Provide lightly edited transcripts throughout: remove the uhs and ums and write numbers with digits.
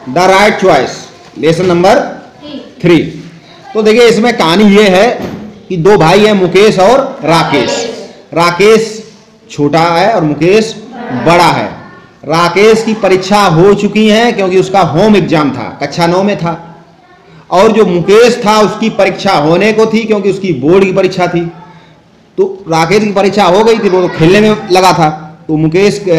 The right choice, lesson number 3। तो देखिए इसमें कहानी ये है कि दो भाई हैं, मुकेश और राकेश। राकेश छोटा है और मुकेश बड़ा है। राकेश की परीक्षा हो चुकी है क्योंकि उसका होम एग्जाम था, कक्षा 9 में था, और जो मुकेश था उसकी परीक्षा होने को थी क्योंकि उसकी बोर्ड की परीक्षा थी। तो राकेश की परीक्षा हो गई थी, वो तो खेलने में लगा था। तो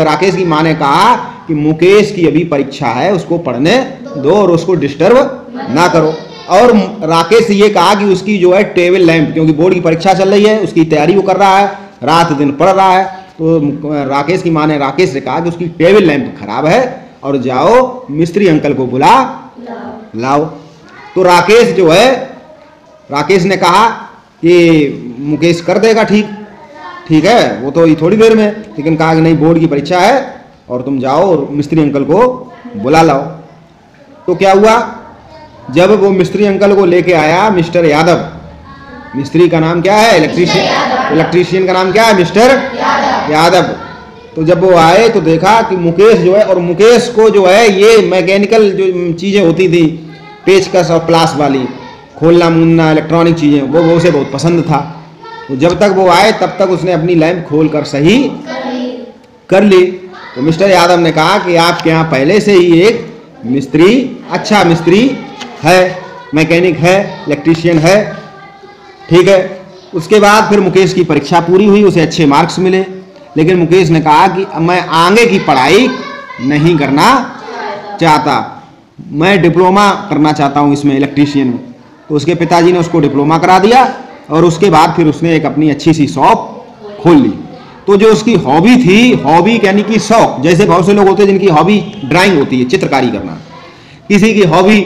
राकेश की माँ ने कहा कि मुकेश की अभी परीक्षा है, उसको पढ़ने दो और उसको डिस्टर्ब ना करो। और राकेश से ये कहा कि उसकी जो है टेबल लैंप, क्योंकि बोर्ड की परीक्षा चल रही है, उसकी तैयारी वो कर रहा है, रात दिन पढ़ रहा है। तो राकेश की माँ ने राकेश से कहा कि उसकी टेबल लैंप खराब है और जाओ मिस्त्री अंकल को बुला लाओ। तो राकेश ने कहा कि मुकेश कर देगा, ठीक है, वो तो थोड़ी देर में, लेकिन कहा कि नहीं, बोर्ड की परीक्षा है और तुम जाओ और मिस्त्री अंकल को बुला लाओ। तो क्या हुआ, जब वो मिस्त्री अंकल को लेके आया मिस्टर यादव, मिस्त्री का नाम क्या है, इलेक्ट्रीशियन का नाम क्या है, मिस्टर यादव। तो जब वो आए तो देखा कि मुकेश जो है, और मुकेश को जो है ये मैकेनिकल जो चीज़ें होती थी, पेचकस और प्लास वाली, खोलना मूलना, इलेक्ट्रॉनिक चीज़ें, वो उसे बहुत पसंद था। तो जब तक वो आए तब तक उसने अपनी लैंप खोल कर सही कर ली। तो मिस्टर यादव ने कहा कि आपके यहाँ पहले से ही एक मिस्त्री, अच्छा मिस्त्री है, मैकेनिक है, इलेक्ट्रीशियन है, ठीक है। उसके बाद फिर मुकेश की परीक्षा पूरी हुई, उसे अच्छे मार्क्स मिले, लेकिन मुकेश ने कहा कि मैं आगे की पढ़ाई नहीं करना चाहता, मैं डिप्लोमा करना चाहता हूँ इसमें, इलेक्ट्रीशियन में। तो उसके पिताजी ने उसको डिप्लोमा करा दिया और उसके बाद फिर उसने एक अपनी अच्छी सी शॉप खोल ली। तो जो उसकी हॉबी थी, हॉबी यानी कि शौक, जैसे बहुत से लोग होते हैं जिनकी हॉबी ड्राइंग होती है, चित्रकारी करना, किसी की हॉबी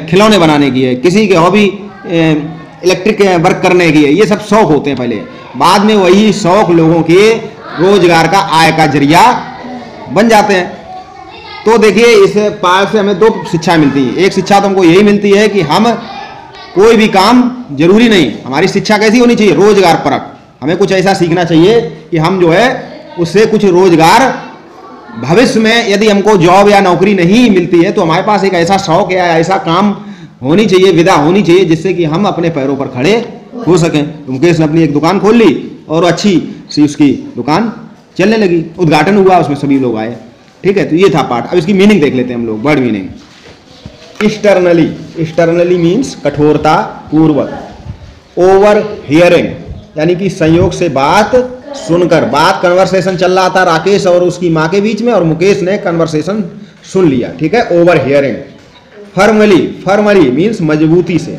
खिलौने बनाने की है, किसी की हॉबी इलेक्ट्रिक वर्क करने की है, ये सब शौक होते हैं पहले। बाद में वही शौक लोगों के रोजगार का, आय का जरिया बन जाते हैं। तो देखिए इस पाठ से हमें 2 शिक्षाएं मिलती हैं। एक शिक्षा तो हमको यही मिलती है कि हम कोई भी काम, जरूरी नहीं, हमारी शिक्षा कैसी होनी चाहिए, रोजगार परक। हमें कुछ ऐसा सीखना चाहिए कि हम जो है उससे कुछ रोजगार, भविष्य में यदि हमको जॉब या नौकरी नहीं मिलती है तो हमारे पास एक ऐसा शौक या ऐसा काम होनी चाहिए, विधा होनी चाहिए, जिससे कि हम अपने पैरों पर खड़े हो सकें। तो मुकेश ने अपनी एक दुकान खोल ली और अच्छी सी उसकी दुकान चलने लगी, उद्घाटन हुआ, उसमें सभी लोग आए, ठीक है। तो ये था पाठ। अब इसकी मीनिंग देख लेते हैं हम लोग, वर्ड मीनिंग। एक्सटर्नली मीन्स कठोरता पूर्वक, ओवर हियरिंग यानी कि संयोग से बात सुनकर, बात कन्वर्सेशन चल रहा था राकेश और उसकी माँ के बीच में, और मुकेश ने कन्वर्सेशन सुन लिया, ठीक है, ओवर हियरिंग। फर्मली मीन्स मजबूती से।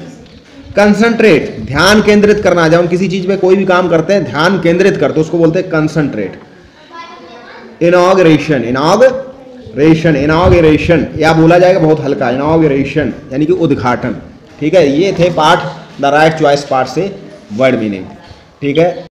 कंसंट्रेट ध्यान केंद्रित करना, जब हम किसी चीज पे कोई भी काम करते हैं ध्यान केंद्रित करते, उसको बोलते हैं कंसंट्रेट। इनॉग्रेशन या बोला जाएगा बहुत हल्का, इनॉग्रेशन यानी कि उद्घाटन, ठीक है। ये थे पाठ द राइट चॉइस पार्ट से वर्ड मीनिंग, ठीक है।